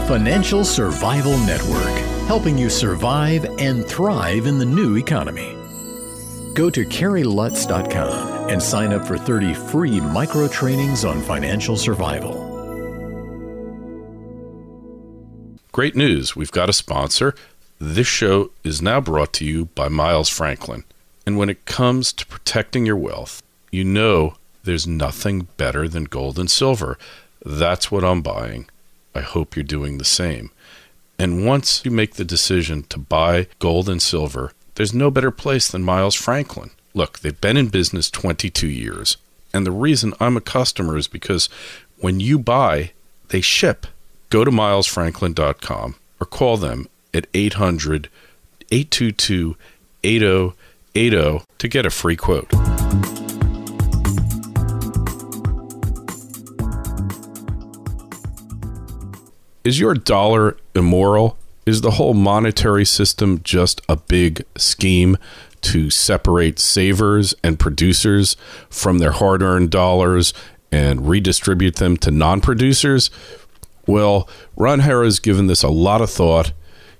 Financial Survival Network, helping you survive and thrive in the new economy. Go to CarrieLutz.com and sign up for 30 free micro trainings on financial survival. Great news. We've got a sponsor. This show is now brought to you by Miles Franklin. And when it comes to protecting your wealth, you know there's nothing better than gold and silver. That's what I'm buying. I hope you're doing the same. And once you make the decision to buy gold and silver, there's no better place than Miles Franklin. Look, they've been in business 22 years. And the reason I'm a customer is because when you buy, they ship. Go to milesfranklin.com or call them at 800-822-8080 to get a free quote. Is your dollar immoral? Is the whole monetary system just a big scheme to separate savers and producers from their hard-earned dollars and redistribute them to non-producers? Well, Ron Hera's given this a lot of thought.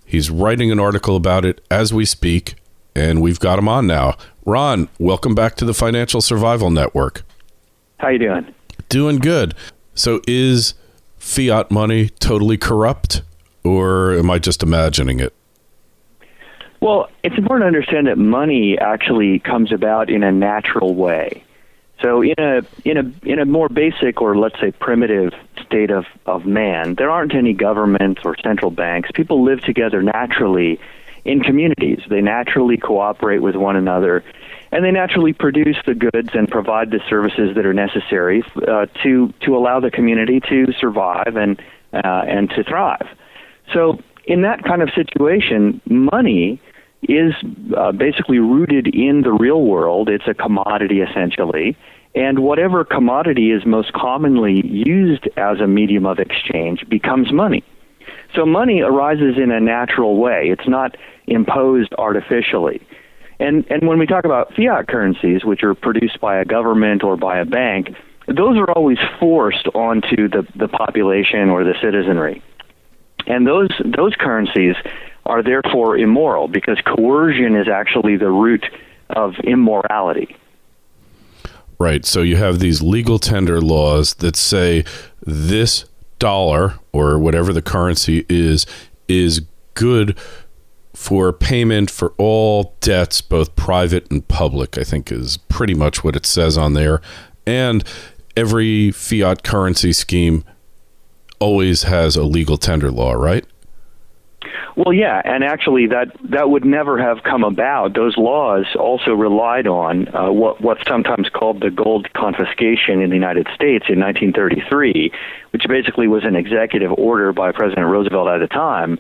He's writing an article about it as we speak, and we've got him on now. Ron, welcome back to the Financial Survival Network. How you doing? Doing good. So is fiat money totally corrupt, or am I just imagining it? Well, it's important to understand that money actually comes about in a natural way. So in a more basic, or let's say primitive state of man, there aren't any governments or central banks. People live together naturally in communities. They naturally cooperate with one another, and they naturally produce the goods and provide the services that are necessary to allow the community to survive and to thrive. So in that kind of situation, money is basically rooted in the real world. It's a commodity, essentially. And whatever commodity is most commonly used as a medium of exchange becomes money. So money arises in a natural way. It's not imposed artificially. And when we talk about fiat currencies, which are produced by a government or by a bank, those are always forced onto the population or the citizenry. And those currencies are therefore immoral, because coercion is actually the root of immorality. Right. So you have these legal tender laws that say this dollar, or whatever the currency is good for payment for all debts, both private and public, I think is pretty much what it says on there. And every fiat currency scheme always has a legal tender law, right? Well, yeah, and actually that would never have come about. Those laws also relied on what's sometimes called the gold confiscation in the United States in 1933, which basically was an executive order by President Roosevelt at the time,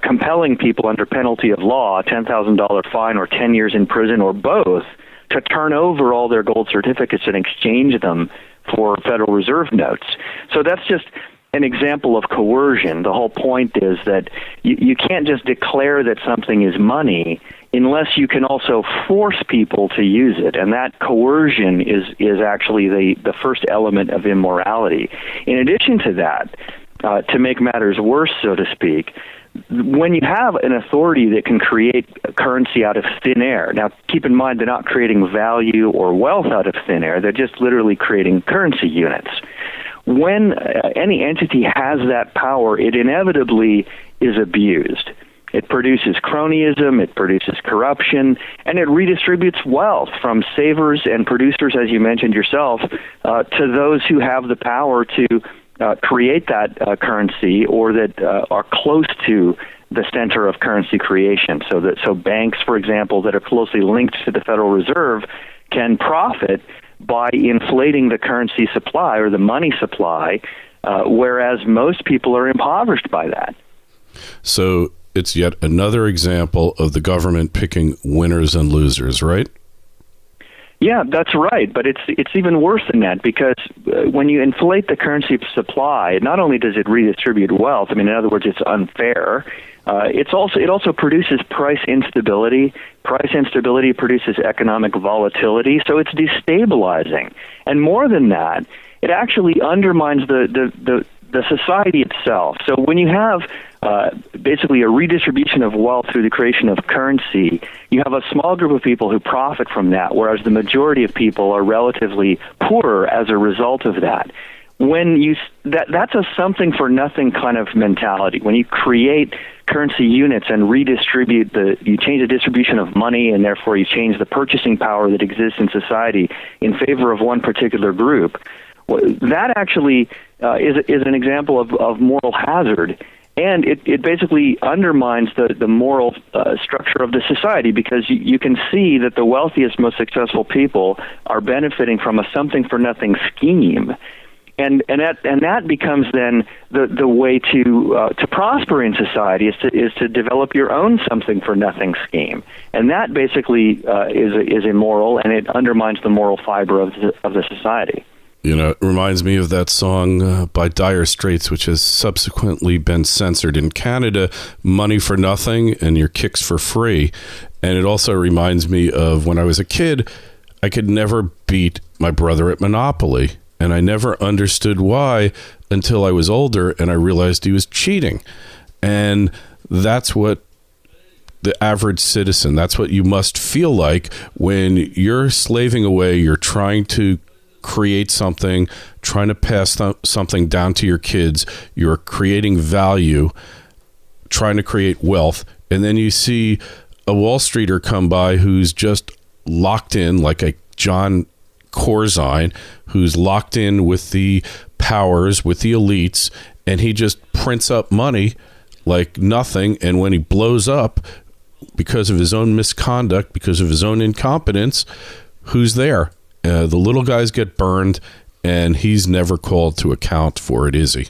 compelling people under penalty of law, $10,000 fine or 10 years in prison or both, to turn over all their gold certificates and exchange them for Federal Reserve notes. So that's just an example of coercion. The whole point is that you can't just declare that something is money unless you can also force people to use it. And that coercion is actually the first element of immorality. In addition to that, to make matters worse, so to speak, when you have an authority that can create currency out of thin air, now keep in mind they're not creating value or wealth out of thin air, they're just literally creating currency units. When any entity has that power, it inevitably is abused. It produces cronyism, it produces corruption, and it redistributes wealth from savers and producers, as you mentioned yourself, to those who have the power to create that currency, or that are close to the center of currency creation. So banks, for example, that are closely linked to the Federal Reserve can profit by inflating the currency supply or the money supply, whereas most people are impoverished by that. So it's yet another example of the government picking winners and losers, right? Yeah, that's right. But it's even worse than that, because when you inflate the currency supply, not only does it redistribute wealth, I mean, in other words, it's unfair. It also produces price instability. Price instability produces economic volatility, so it's destabilizing. And more than that, it actually undermines the the society itself. So when you have basically a redistribution of wealth through the creation of currency, you have a small group of people who profit from that, whereas the majority of people are relatively poorer as a result of that. That's a something for nothing kind of mentality. When you create currency units and redistribute you change the distribution of money, and therefore you change the purchasing power that exists in society in favor of one particular group. That actually is an example of moral hazard, and it basically undermines the moral structure of the society, because you can see that the wealthiest, most successful people are benefiting from a something for nothing scheme. And that becomes then the way to prosper in society is to develop your own something for nothing scheme, and that basically is immoral, and it undermines the moral fiber of the society. You know, it reminds me of that song by Dire Straits, which has subsequently been censored in Canada, Money for Nothing and Your Kicks for Free. And it also reminds me of when I was a kid, I could never beat my brother at Monopoly. And I never understood why until I was older and I realized he was cheating. And that's what the average citizen, that's what you must feel like when you're slaving away, you're trying to create something, trying to pass something down to your kids, you're creating value, trying to create wealth, and then you see a Wall Streeter come by who's just locked in, like a John Corzine, who's locked in with the powers, with the elites, and he just prints up money like nothing, and when he blows up because of his own misconduct, because of his own incompetence, who's there? The little guys get burned, and he's never called to account for it, is he?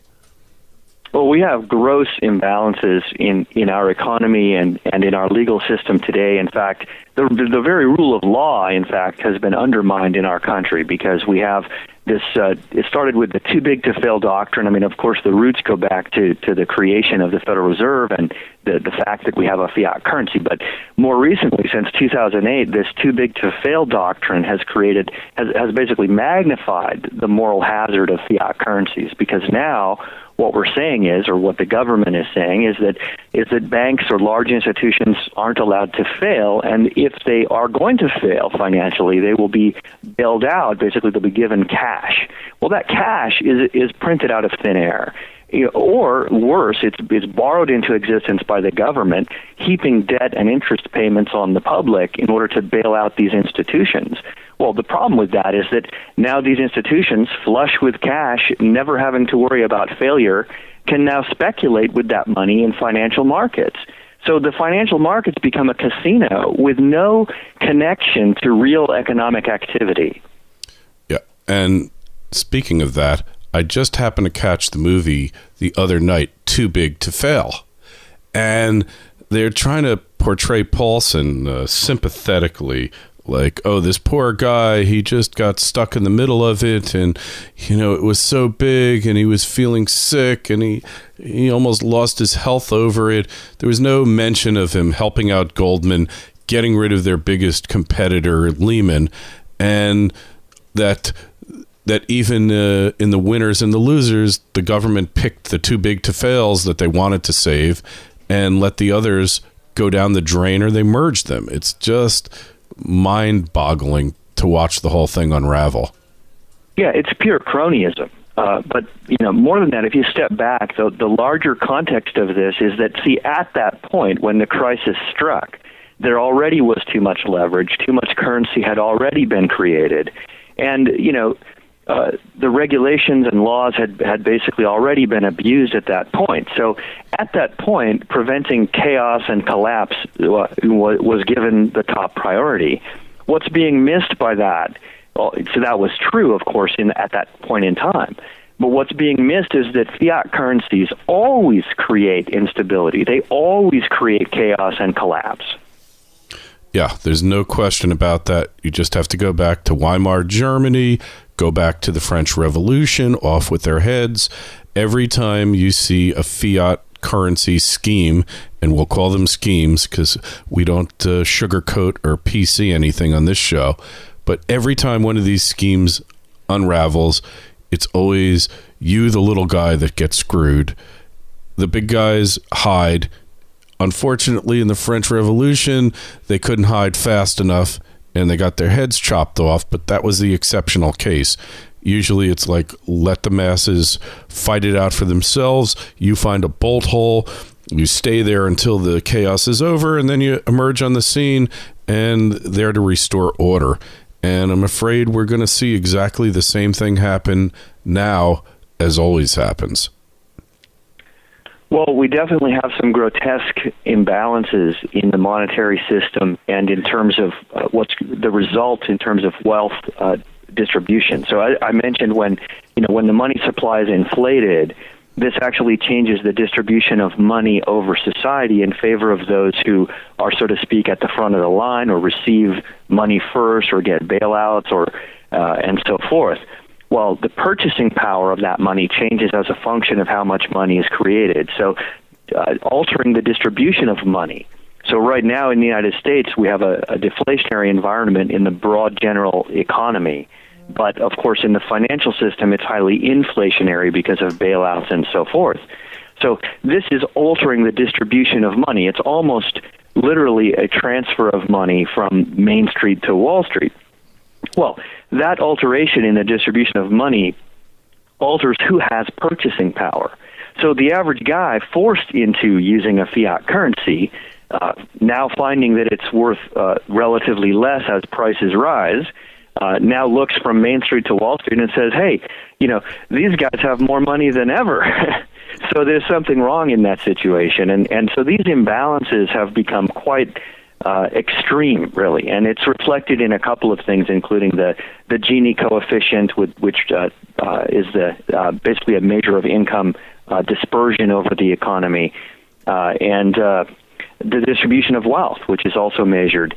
Well, we have gross imbalances in our economy and in our legal system today. In fact, the very rule of law, in fact, has been undermined in our country, because we have this, it started with the too big to fail doctrine. I mean, of course, the roots go back to the creation of the Federal Reserve and the fact that we have a fiat currency. But more recently, since 2008, this too big to fail doctrine has basically magnified the moral hazard of fiat currencies, because now what we're saying is, or what the government is saying, is that banks or large institutions aren't allowed to fail, and if they are going to fail financially, they will be bailed out. Basically, they'll be given cash. Well, that cash is printed out of thin air. Or worse, it's borrowed into existence by the government, heaping debt and interest payments on the public in order to bail out these institutions. Well, the problem with that is that now these institutions, flush with cash, never having to worry about failure, can now speculate with that money in financial markets. So the financial markets become a casino with no connection to real economic activity. Yeah, and speaking of that, I just happened to catch the movie the other night, Too Big to Fail. And they're trying to portray Paulson sympathetically, like, oh, this poor guy, he just got stuck in the middle of it, and, it was so big, and he was feeling sick, and he almost lost his health over it. There was no mention of him helping out Goldman, getting rid of their biggest competitor, Lehman, and that even in the winners and the losers, the government picked the too big to fails that they wanted to save and let the others go down the drain, or they merged them. It's just mind-boggling to watch the whole thing unravel. Yeah, it's pure cronyism. But more than that, if you step back, the larger context of this is that, at that point when the crisis struck, there already was too much leverage, too much currency had already been created, and the regulations and laws had basically already been abused at that point. So at that point, preventing chaos and collapse was given the top priority. What's being missed by that? Well, so that was true, of course, at that point in time. But what's being missed is that fiat currencies always create instability. They always create chaos and collapse. Yeah, there's no question about that. You just have to go back to Weimar Germany, go back to the French Revolution, off with their heads. Every time you see a fiat currency scheme, and we'll call them schemes because we don't sugarcoat or PC anything on this show, but every time one of these schemes unravels, it's always you, the little guy, that gets screwed. The big guys hide. Unfortunately, in the French Revolution, they couldn't hide fast enough, and they got their heads chopped off, but that was the exceptional case. Usually it's like, let the masses fight it out for themselves. You find a bolt hole, you stay there until the chaos is over, and then you emerge on the scene and there to restore order. And I'm afraid we're going to see exactly the same thing happen now as always happens. Well, we definitely have some grotesque imbalances in the monetary system and in terms of what's the result in terms of wealth distribution. So I mentioned when the money supply is inflated, this actually changes the distribution of money over society in favor of those who are, so to speak, at the front of the line or receive money first or get bailouts or and so forth. Well, the purchasing power of that money changes as a function of how much money is created. So altering the distribution of money. So right now in the United States, we have a deflationary environment in the broad general economy. But, of course, in the financial system, it's highly inflationary because of bailouts and so forth. So this is altering the distribution of money. It's almost literally a transfer of money from Main Street to Wall Street. Well, that alteration in the distribution of money alters who has purchasing power. So the average guy forced into using a fiat currency, now finding that it's worth relatively less as prices rise, now looks from Main Street to Wall Street and says, hey, these guys have more money than ever. So there's something wrong in that situation. And so these imbalances have become quite extreme, really. And it's reflected in a couple of things, including the Gini coefficient, which is basically a measure of income dispersion over the economy, and the distribution of wealth, which is also measured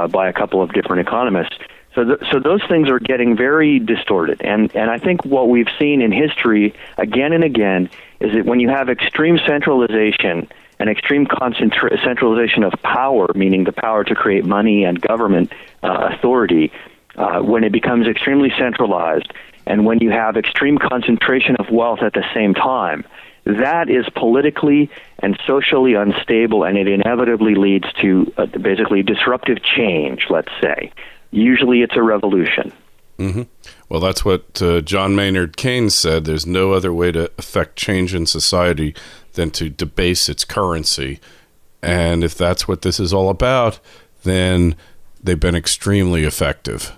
by a couple of different economists. So those things are getting very distorted. And I think what we've seen in history again and again is that when you have extreme centralization and extreme centralization of power, meaning the power to create money and government authority, when it becomes extremely centralized, and when you have extreme concentration of wealth at the same time, that is politically and socially unstable, and it inevitably leads to basically disruptive change, let's say. Usually it's a revolution. Mm-hmm. Well, that's what John Maynard Keynes said. There's no other way to affect change in society than to debase its currency. And if that's what this is all about, then they've been extremely effective.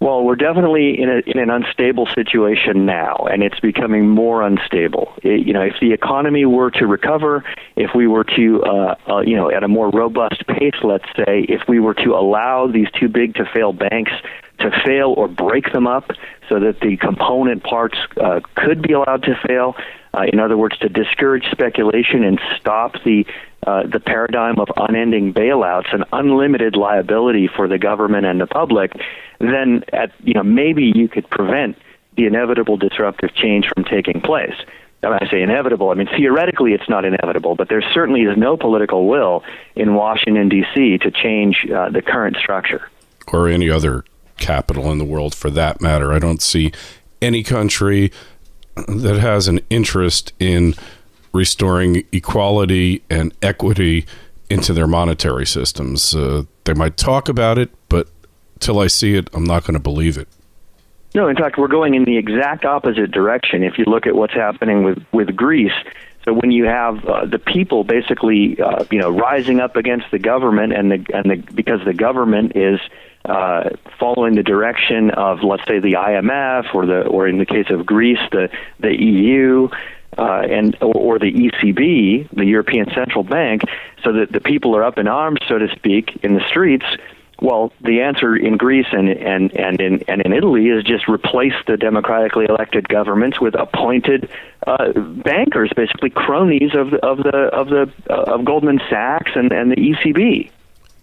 Well, we're definitely in an unstable situation now, and it's becoming more unstable. If the economy were to recover, if we were to, at a more robust pace, let's say, if we were to allow these too big to fail banks to fail or break them up so that the component parts could be allowed to fail, in other words, to discourage speculation and stop the paradigm of unending bailouts and unlimited liability for the government and the public, then maybe you could prevent the inevitable disruptive change from taking place. When I say inevitable, I mean theoretically it's not inevitable, but there certainly is no political will in Washington, D.C. to change the current structure. Or any other capital in the world for that matter. I don't see any country that has an interest in restoring equality and equity into their monetary systems. They might talk about it, but till I see it, I'm not going to believe it. No, in fact, we're going in the exact opposite direction. If you look at what's happening with Greece, so when you have the people basically, rising up against the government, because the government is following the direction of, let's say, the IMF, or in the case of Greece, the EU. Or the ECB, the European Central Bank, so that the people are up in arms, so to speak, in the streets. Well, the answer in Greece and in Italy is just replace the democratically elected governments with appointed bankers, basically cronies of Goldman Sachs and the ECB.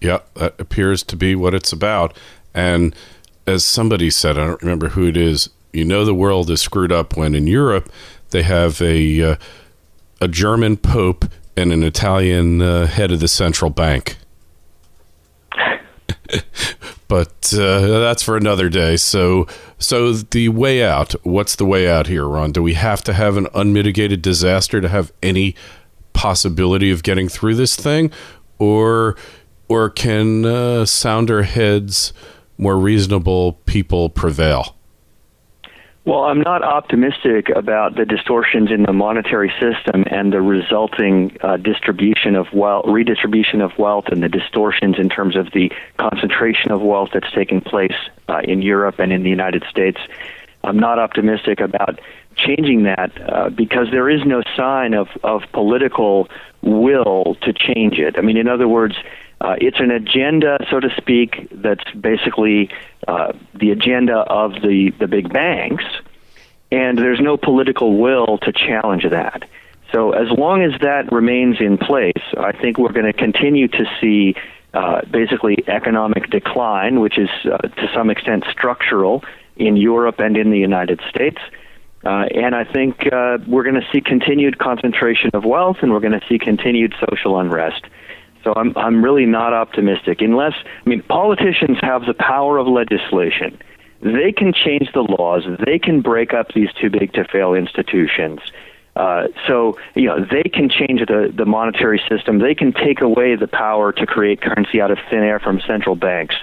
Yeah, that appears to be what it's about. And as somebody said, I don't remember who it is, the world is screwed up when in Europe they have a German pope and an Italian head of the central bank. But that's for another day. So the way out, what's the way out here, Ron? Do we have to have an unmitigated disaster to have any possibility of getting through this thing? Or can sounder heads, more reasonable people prevail? Well, I'm not optimistic about the distortions in the monetary system and the resulting redistribution of wealth, and the distortions in terms of the concentration of wealth that's taking place in Europe and in the United States. I'm not optimistic about changing that because there is no sign of political will to change it. I mean, in other words, it's an agenda, so to speak, that's basically the agenda of the big banks, and there's no political will to challenge that. So as long as that remains in place, I think we're going to continue to see basically economic decline, which is to some extent structural in Europe and in the United States. And I think we're going to see continued concentration of wealth, and we're going to see continued social unrest. So I'm really not optimistic. Politicians have the power of legislation. They can change the laws. They can break up these too-big-to-fail institutions. They can change the monetary system. They can take away the power to create currency out of thin air from central banks.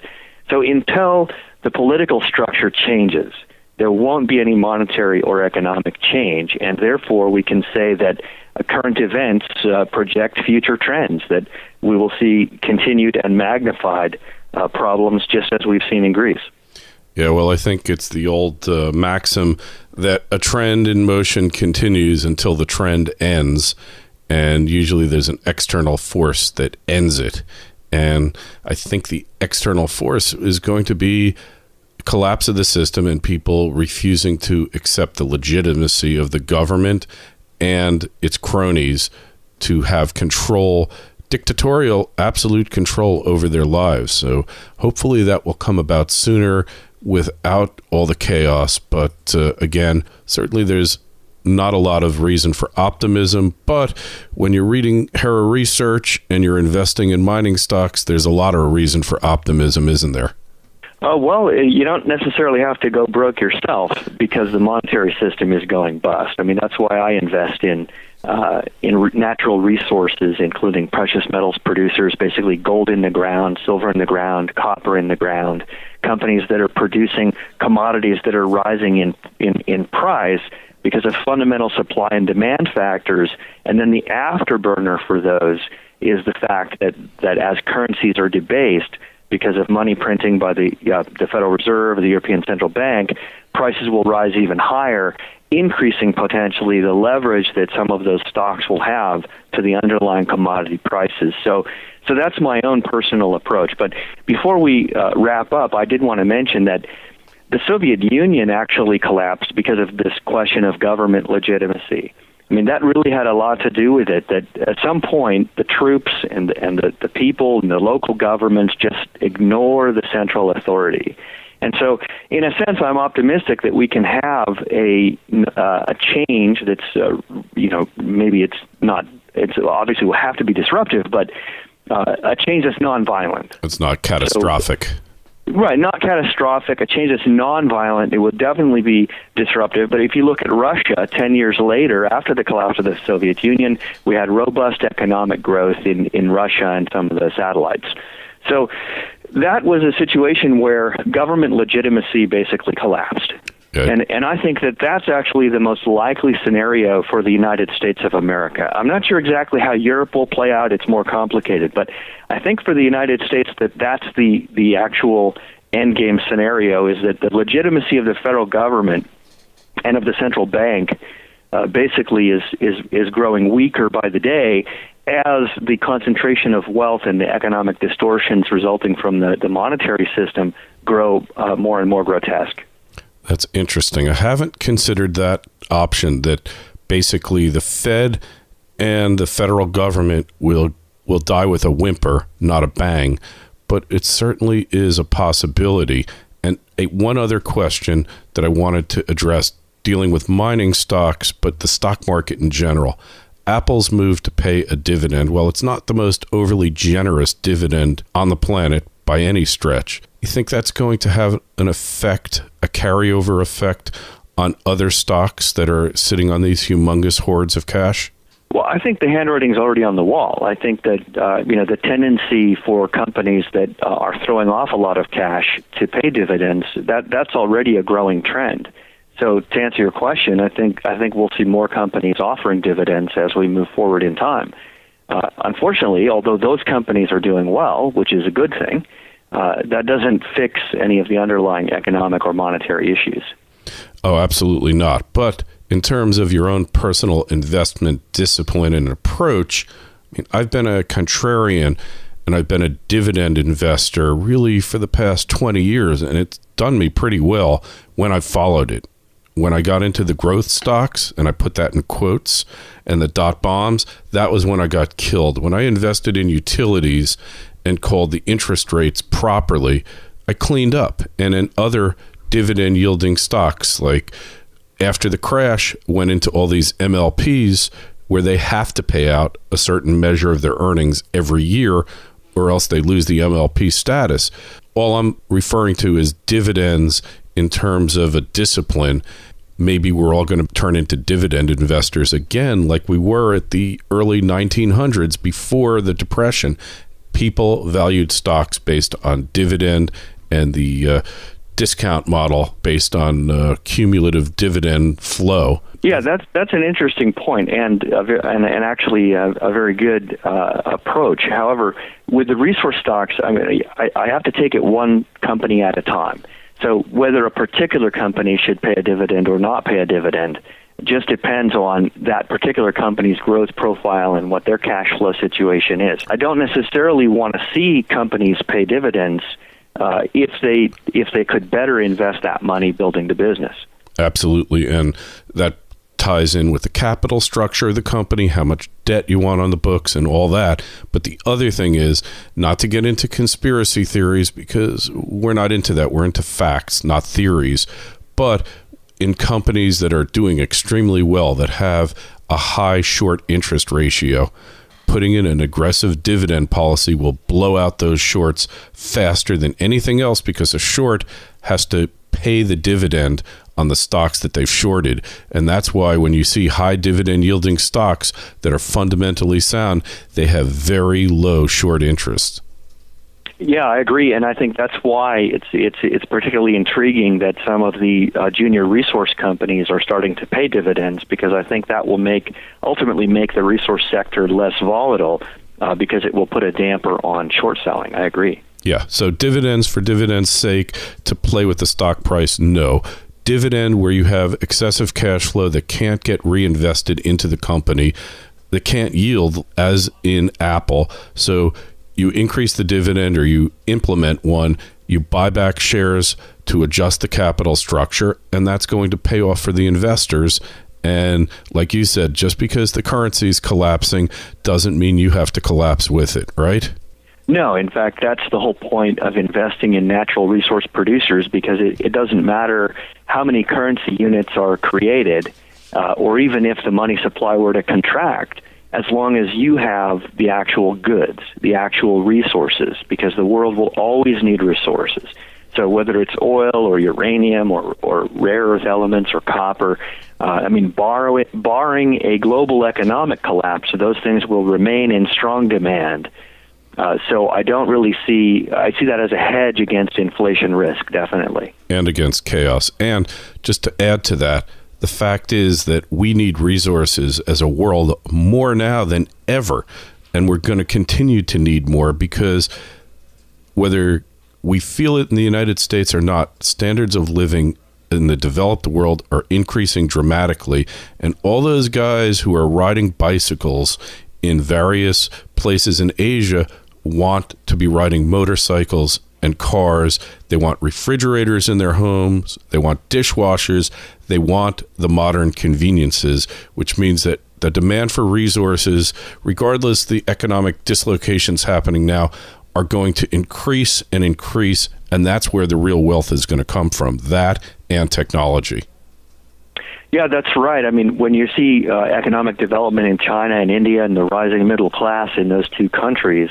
So until the political structure changes, there won't be any monetary or economic change, and therefore we can say that current events project future trends, that we will see continued and magnified problems just as we've seen in Greece. Yeah, well, I think it's the old maxim that a trend in motion continues until the trend ends, and usually there's an external force that ends it. And I think the external force is going to be collapse of the system and people refusing to accept the legitimacy of the government and its cronies to have control, dictatorial, absolute control over their lives. So hopefully that will come about sooner without all the chaos. But again, certainly there's not a lot of reason for optimism. But when you're reading Hera research and you're investing in mining stocks, there's a lot of reason for optimism, isn't there? Well, you don't necessarily have to go broke yourself because the monetary system is going bust. I mean, that's why I invest in natural resources, including precious metals producers, basically gold in the ground, silver in the ground, copper in the ground, companies that are producing commodities that are rising in price because of fundamental supply and demand factors. And then the afterburner for those is the fact that as currencies are debased, because of money printing by the Federal Reserve or the European Central Bank, prices will rise even higher, increasing potentially the leverage that some of those stocks will have to the underlying commodity prices. So that's my own personal approach. But before we wrap up, I did want to mention that the Soviet Union actually collapsed because of this question of government legitimacy. I mean, that really had a lot to do with it, that at some point the troops and the people and the local governments just ignore the central authority. And so, in a sense, I'm optimistic that we can have a change that's, maybe it's obviously will have to be disruptive, but a change that's nonviolent. It's not catastrophic. Right, not catastrophic. A change that's nonviolent, it would definitely be disruptive. But if you look at Russia, 10 years later, after the collapse of the Soviet Union, we had robust economic growth in Russia and some of the satellites. So that was a situation where government legitimacy basically collapsed. Okay. And I think that that's actually the most likely scenario for the United States of America. I'm not sure exactly how Europe will play out. It's more complicated. But I think for the United States that's the actual endgame scenario, is that the legitimacy of the federal government and of the central bank basically is growing weaker by the day as the concentration of wealth and the economic distortions resulting from the monetary system grow more and more grotesque. That's interesting. I haven't considered that option, that basically the Fed and the federal government will die with a whimper, not a bang, but it certainly is a possibility. And one other question that I wanted to address, dealing with mining stocks, but the stock market in general. Apple's move to pay a dividend, well, it's not the most overly generous dividend on the planet by any stretch. You think that's going to have an effect, a carryover effect on other stocks that are sitting on these humongous hoards of cash? Well, I think the handwriting's already on the wall. I think that the tendency for companies that are throwing off a lot of cash to pay dividends, that's already a growing trend. So to answer your question, I think we'll see more companies offering dividends as we move forward in time. Unfortunately, although those companies are doing well, which is a good thing, that doesn't fix any of the underlying economic or monetary issues. Oh, absolutely not. But in terms of your own personal investment discipline and approach, I mean, I've been a contrarian and I've been a dividend investor really for the past 20 years, and it's done me pretty well when I've followed it. When I got into the growth stocks, and I put that in quotes, and the dot bombs, that was when I got killed. When I invested in utilities and called the interest rates properly, I cleaned up. And in other dividend yielding stocks, like after the crash, went into all these MLPs where they have to pay out a certain measure of their earnings every year or else they lose the MLP status. All I'm referring to is dividends in terms of a discipline. Maybe we're all going to turn into dividend investors again like we were at the early 1900s before the Depression. People valued stocks based on dividend and the discount model based on cumulative dividend flow. Yeah, that's an interesting point, and actually a very good approach. However, with the resource stocks, I have to take it one company at a time. So whether a particular company should pay a dividend or not pay a dividend just depends on that particular company's growth profile and what their cash flow situation is. I don't necessarily want to see companies pay dividends if they could better invest that money building the business. Absolutely, and that ties in with the capital structure of the company, how much debt you want on the books and all that. But the other thing is not to get into conspiracy theories, because we're not into that. We're into facts, not theories. But in companies that are doing extremely well, that have a high short interest ratio, putting in an aggressive dividend policy will blow out those shorts faster than anything else, because a short has to pay the dividend on the stocks that they've shorted. And that's why when you see high dividend yielding stocks that are fundamentally sound, they have very low short interest. Yeah, I agree, and I think that's why it's particularly intriguing that some of the junior resource companies are starting to pay dividends, because I think that will ultimately make the resource sector less volatile, because it will put a damper on short selling. I agree. Yeah, so dividends for dividends' sake, to play with the stock price, no. Dividend where you have excessive cash flow that can't get reinvested into the company, that can't yield, as in Apple. So you increase the dividend or you implement one, you buy back shares to adjust the capital structure, and that's going to pay off for the investors. And like you said, just because the currency is collapsing doesn't mean you have to collapse with it, right? No, in fact, that's the whole point of investing in natural resource producers, because it doesn't matter how many currency units are created, or even if the money supply were to contract, as long as you have the actual goods, the actual resources, because the world will always need resources. So whether it's oil or uranium or rare earth elements or copper, barring a global economic collapse, those things will remain in strong demand. So I don't really I see that as a hedge against inflation risk, definitely. And against chaos. And just to add to that, the fact is that we need resources as a world more now than ever. And we're going to continue to need more, because whether we feel it in the United States or not, standards of living in the developed world are increasing dramatically. And all those guys who are riding bicycles in various places in Asia want to be riding motorcycles and cars. They want refrigerators in their homes. They want dishwashers. They want the modern conveniences, which means that the demand for resources, regardless of the economic dislocations happening now, are going to increase and increase. And that's where the real wealth is going to come from, that and technology. Yeah, that's right. I mean, when you see economic development in China and India and the rising middle class in those two countries,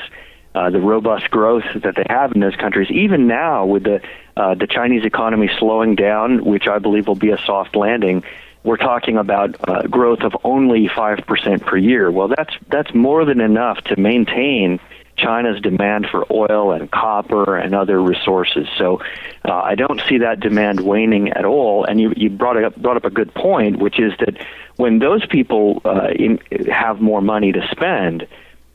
the robust growth that they have in those countries. Even now, with the Chinese economy slowing down, which I believe will be a soft landing, we're talking about growth of only 5% per year. Well, that's more than enough to maintain China's demand for oil and copper and other resources. So I don't see that demand waning at all. And you brought up a good point, which is that when those people have more money to spend,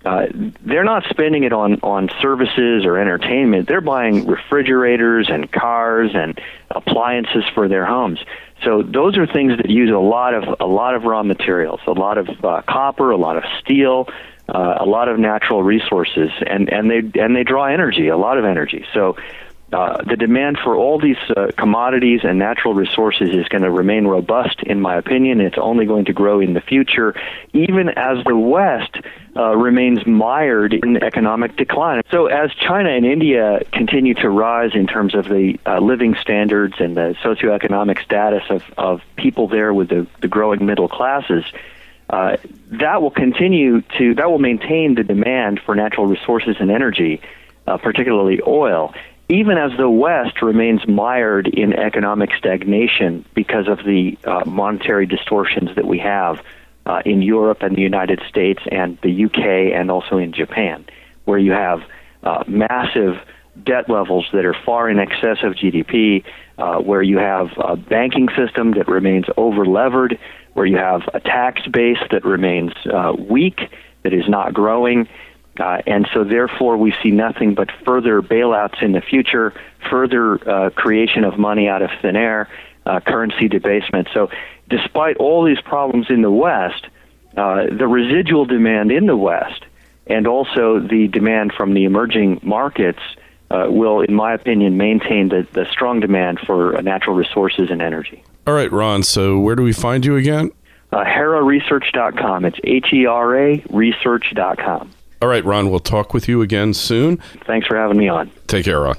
they're not spending it on services or entertainment. They're buying refrigerators and cars and appliances for their homes. So those are things that use a lot of raw materials, a lot of copper, a lot of steel, a lot of natural resources, and they draw energy, a lot of energy. So the demand for all these commodities and natural resources is going to remain robust, in my opinion. It's only going to grow in the future, even as the West remains mired in economic decline. So as China and India continue to rise in terms of the living standards and the socioeconomic status of people there with the growing middle classes, that will maintain the demand for natural resources and energy, particularly oil, even as the West remains mired in economic stagnation because of the monetary distortions that we have in Europe and the United States and the UK and also in Japan, where you have massive debt levels that are far in excess of GDP, where you have a banking system that remains over-levered, where you have a tax base that remains weak, that is not growing. And so therefore we see nothing but further bailouts in the future, further creation of money out of thin air, currency debasement. So despite all these problems in the West, the residual demand in the West and also the demand from the emerging markets will, in my opinion, maintain the strong demand for natural resources and energy. All right, Ron, so where do we find you again? HeraResearch.com. It's HERA research.com. All right, Ron, we'll talk with you again soon. Thanks for having me on. Take care, Ron.